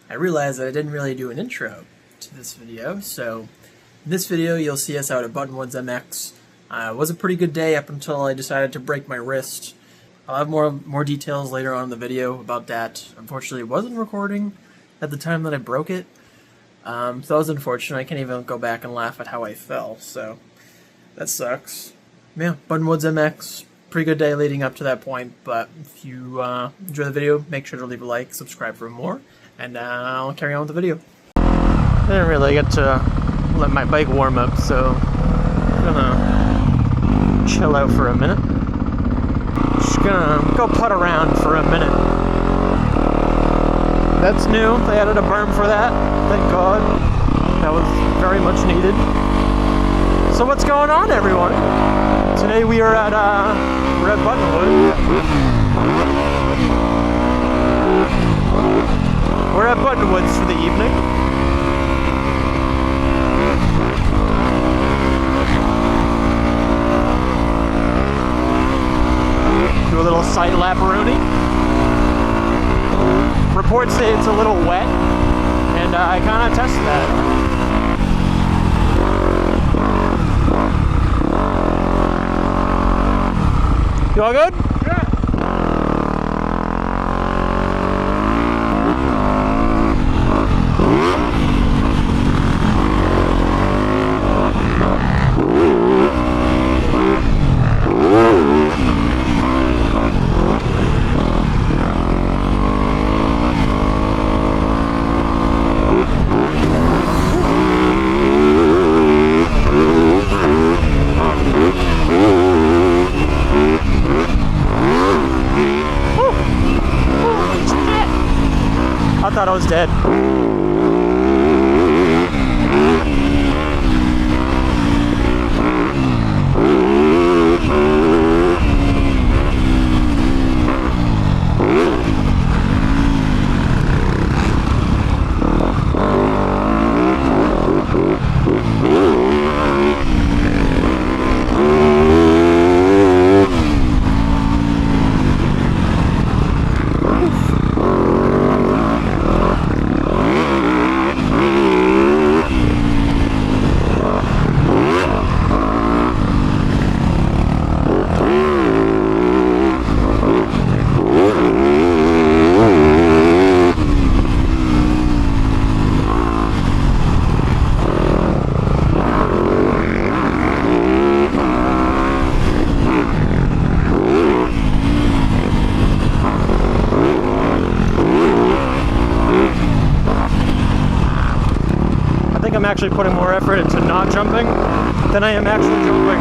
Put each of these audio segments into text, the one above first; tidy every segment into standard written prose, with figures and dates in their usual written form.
I realized that I didn't really do an intro to this video, so in this video you'll see us out at Buttonwoods MX. It was a pretty good day up until I decided to break my wrist. I'll have more details later on in the video about that. Unfortunately, it wasn't recording at the time that I broke it, so that was unfortunate. I can't even go back and laugh at how I fell, so that sucks. Yeah, Buttonwoods MX. Pretty good day leading up to that point, but if you enjoy the video, make sure to leave a like, subscribe for more, and I'll carry on with the video. I didn't really get to let my bike warm up, so I'm gonna chill out for a minute. Just gonna go putt around for a minute. That's new. They added a berm for that. Thank God. That was very much needed. So what's going on, everyone? Today we are at Buttonwood. We're at Buttonwoods for the evening. Do a little side lap-a-rooney. Reports say it's a little wet, and I kind of tested that. You all good? Yeah. I thought I was dead. I'm actually putting more effort into not jumping than I am actually jumping.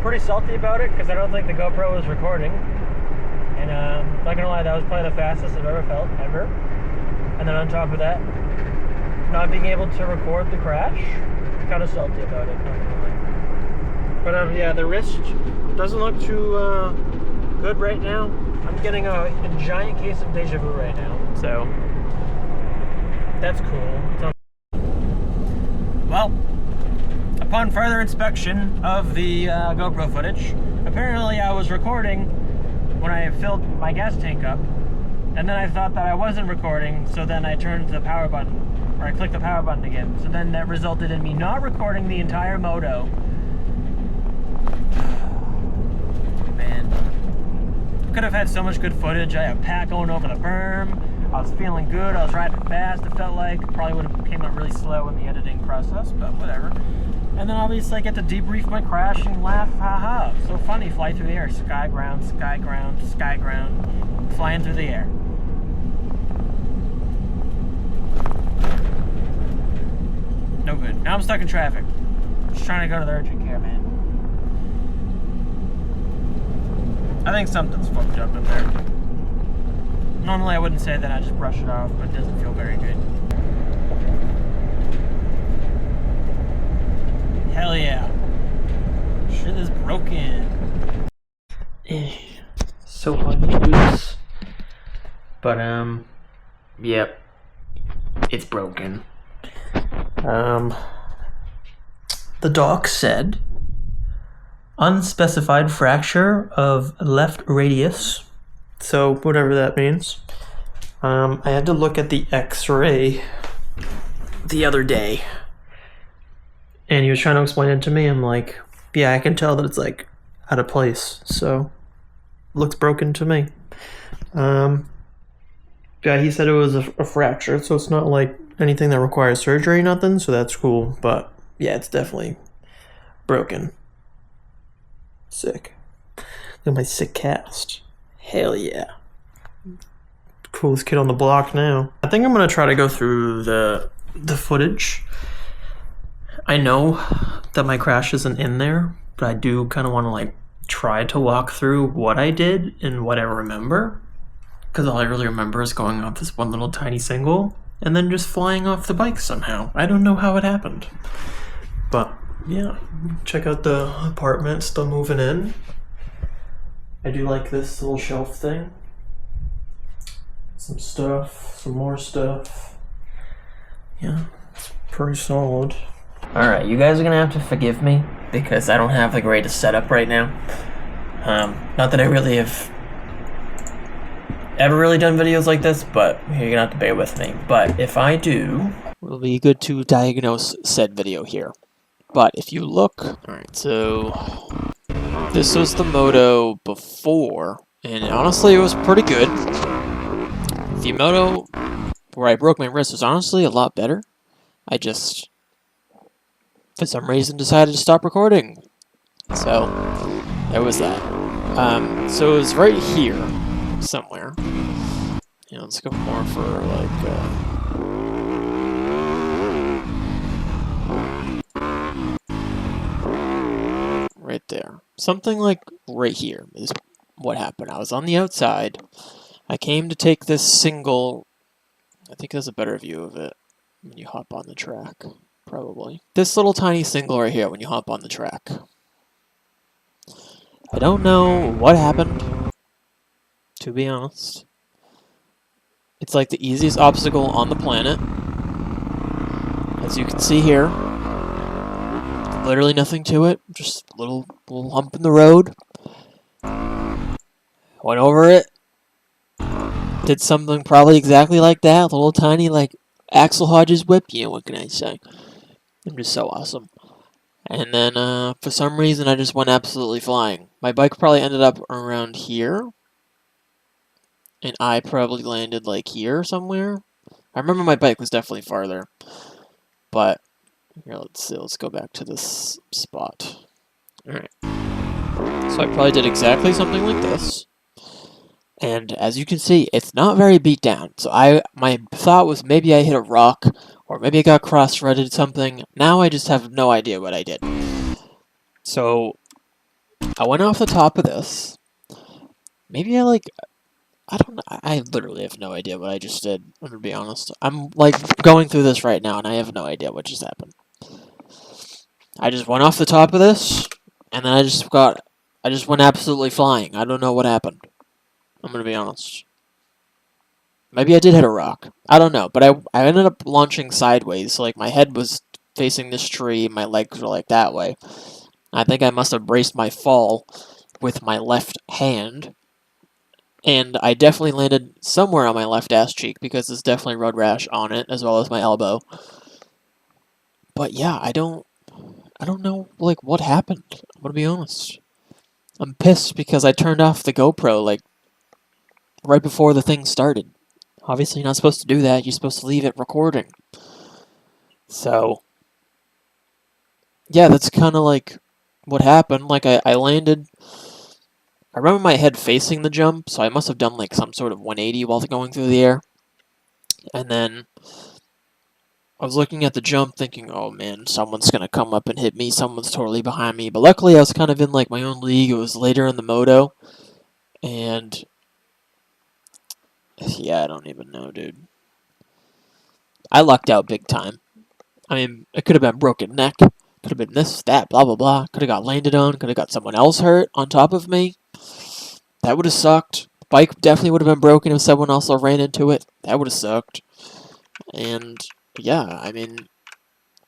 Pretty salty about it because I don't think the GoPro was recording. And not gonna lie, that was probably the fastest I've ever felt, ever. And then on top of that, not being able to record the crash, kind of salty about it, not gonna lie. But yeah, the wrist doesn't look too good right now. I'm getting a giant case of deja vu right now, so that's cool. Well, upon further inspection of the GoPro footage, apparently I was recording when I filled my gas tank up, and then I thought that I wasn't recording, so then I turned the power button, or I clicked the power button again. So then that resulted in me not recording the entire moto. Man. Could have had so much good footage. I had Pat going over the berm. I was feeling good. I was riding fast, it felt like. Probably would have came out really slow in the editing process, but whatever. And then obviously I get to debrief my crash and laugh, haha. So funny, fly through the air. Sky ground, sky ground, sky ground. Flying through the air. No good. Now I'm stuck in traffic. Just trying to go to the urgent care, man. I think something's fucked up in there. Normally I wouldn't say that, I just brush it off, but it doesn't feel very good. Hell yeah. Shit is broken. So hard to do this. But, yep. It's broken. The doc said unspecified fracture of left radius. So, whatever that means. I had to look at the x-ray the other day. And he was trying to explain it to me. I'm like, yeah, I can tell that it's like out of place. So, looks broken to me. Yeah, he said it was a fracture, so it's not like anything that requires surgery or nothing, so that's cool. But yeah, it's definitely broken. Sick. Look at my sick cast. Hell yeah. Coolest kid on the block now. I think I'm gonna try to go through the footage. I know that my crash isn't in there, but I do kind of want to like try to walk through what I did and what I remember. Because all I really remember is going off this one little tiny single and then just flying off the bike somehow. I don't know how it happened. But yeah, check out the apartment, still moving in. I do like this little shelf thing. Some stuff, some more stuff. Yeah, it's pretty solid. Alright, you guys are gonna have to forgive me because I don't have the greatest setup right now. Not that I really have ever really done videos like this, but you're gonna have to bear with me. But if I do, it'll be good to diagnose said video here. But if you look, alright, so this was the moto before, and honestly it was pretty good. The moto where I broke my wrist was honestly a lot better. I just, for some reason, decided to stop recording. So, there was that. So it was right here, somewhere. You know, let's go more for, like, right there. Something like right here is what happened. I was on the outside. I came to take this single. I think there's a better view of it when you hop on the track, probably. This little tiny single right here when you hop on the track. I don't know what happened, to be honest. It's like the easiest obstacle on the planet. As you can see here, literally nothing to it, just a little hump in the road. Went over it. Did something probably exactly like that, a little tiny, like, Axel Hodges whip, you know, what can I say? I'm just so awesome. And then, for some reason, I just went absolutely flying. My bike probably ended up around here. And I probably landed, like, here somewhere. I remember my bike was definitely farther. But, here, let's see, let's go back to this spot. Alright. So I probably did exactly something like this. And as you can see, it's not very beat down. So my thought was maybe I hit a rock, or maybe I got cross-threaded something. Now I just have no idea what I did. So I went off the top of this. Maybe I don't know. I literally have no idea what I just did. I'm gonna be honest. I'm like going through this right now, and I have no idea what just happened. I just went off the top of this, and then I just went absolutely flying. I don't know what happened. I'm gonna be honest. Maybe I did hit a rock. I don't know, but I ended up launching sideways. So, like, my head was facing this tree, my legs were like that way. I think I must have braced my fall with my left hand. And I definitely landed somewhere on my left ass cheek because there's definitely road rash on it, as well as my elbow. But yeah, I don't know, like, what happened. I'm gonna be honest. I'm pissed because I turned off the GoPro, like, right before the thing started. Obviously, you're not supposed to do that. You're supposed to leave it recording. So, yeah, that's kind of like what happened. Like, I landed. I remember my head facing the jump, so I must have done like some sort of 180 while going through the air. And then I was looking at the jump thinking, oh man, someone's going to come up and hit me. Someone's totally behind me. But luckily, I was kind of in like my own league. It was later in the moto. And yeah, I don't even know, dude. I lucked out big time. I mean, it could have been broken neck. Could have been this, that, blah, blah, blah. Could have got landed on. Could have got someone else hurt on top of me. That would have sucked. Bike definitely would have been broken if someone else ran into it. That would have sucked. And yeah, I mean,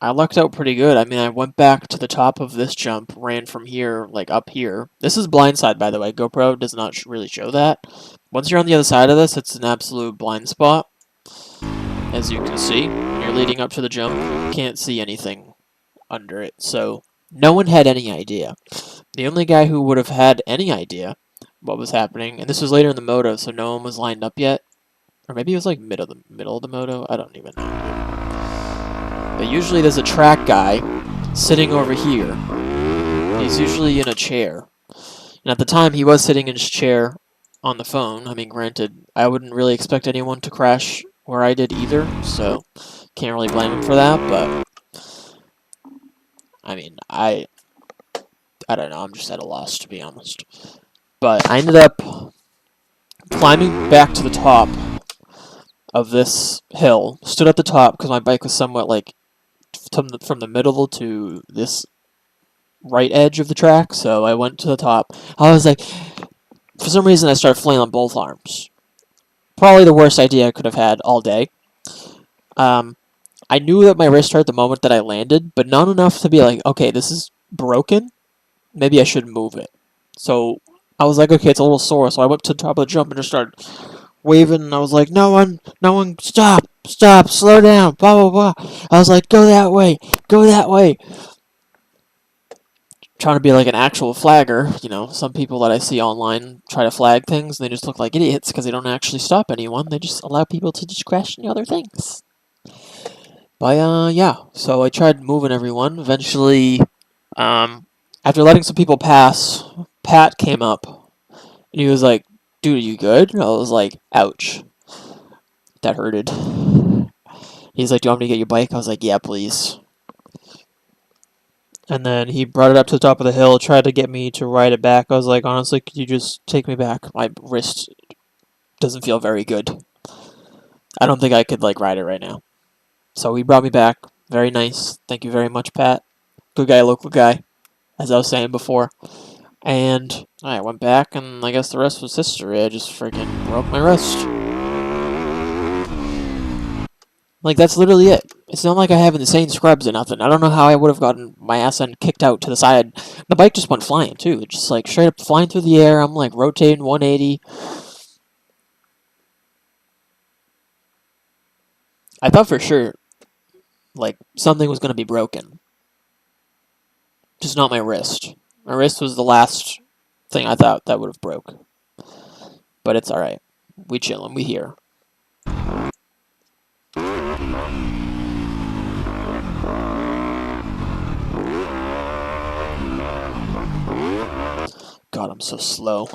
I lucked out pretty good. I mean, I went back to the top of this jump, ran from here, like up here. This is blindside, by the way. GoPro does not really show that. Once you're on the other side of this, it's an absolute blind spot. As you can see, when you're leading up to the jump, you can't see anything under it. So no one had any idea. The only guy who would have had any idea what was happening, and this was later in the moto, so no one was lined up yet. Or maybe it was like middle of the moto. I don't even know. But usually there's a track guy sitting over here. He's usually in a chair. And at the time, he was sitting in his chair on the phone. I mean, granted, I wouldn't really expect anyone to crash where I did either, so can't really blame him for that, but I mean, I don't know, I'm just at a loss, to be honest. But I ended up climbing back to the top of this hill, stood at the top because my bike was somewhat like from the middle to this right edge of the track, so I went to the top. I was like, for some reason I started flailing both arms. Probably the worst idea I could have had all day. I knew that my wrist hurt the moment that I landed, but not enough to be like, okay, this is broken. Maybe I should move it. So I was like, okay, it's a little sore. So I went to the top of the jump and just started waving. And I was like, no one, stop, slow down, blah, blah, blah. I was like, go that way, go that way. Trying to be like an actual flagger. You know, some people that I see online try to flag things, and they just look like idiots because they don't actually stop anyone. They just allow people to just crash into other things. But, yeah, so I tried moving everyone. Eventually, after letting some people pass, Pat came up, and he was like, dude, are you good? And I was like, ouch. That hurted. He's like, do you want me to get your bike? I was like, yeah, please. And then he brought it up to the top of the hill, tried to get me to ride it back. I was like, honestly, could you just take me back? My wrist doesn't feel very good. I don't think I could, like, ride it right now. So he brought me back. Very nice. Thank you very much, Pat. Good guy, local guy, as I was saying before. And I went back, and I guess the rest was history. I just freaking broke my wrist. Like, that's literally it. It's not like I have insane scrubs or nothing. I don't know how I would have gotten my ass end kicked out to the side. The bike just went flying, too. Just, like, straight up flying through the air. I'm, like, rotating 180. I thought for sure, like, something was going to be broken. Just not my wrist. My wrist was the last thing I thought that would have broke. But it's alright. We chillin'. We here. God, I'm so slow.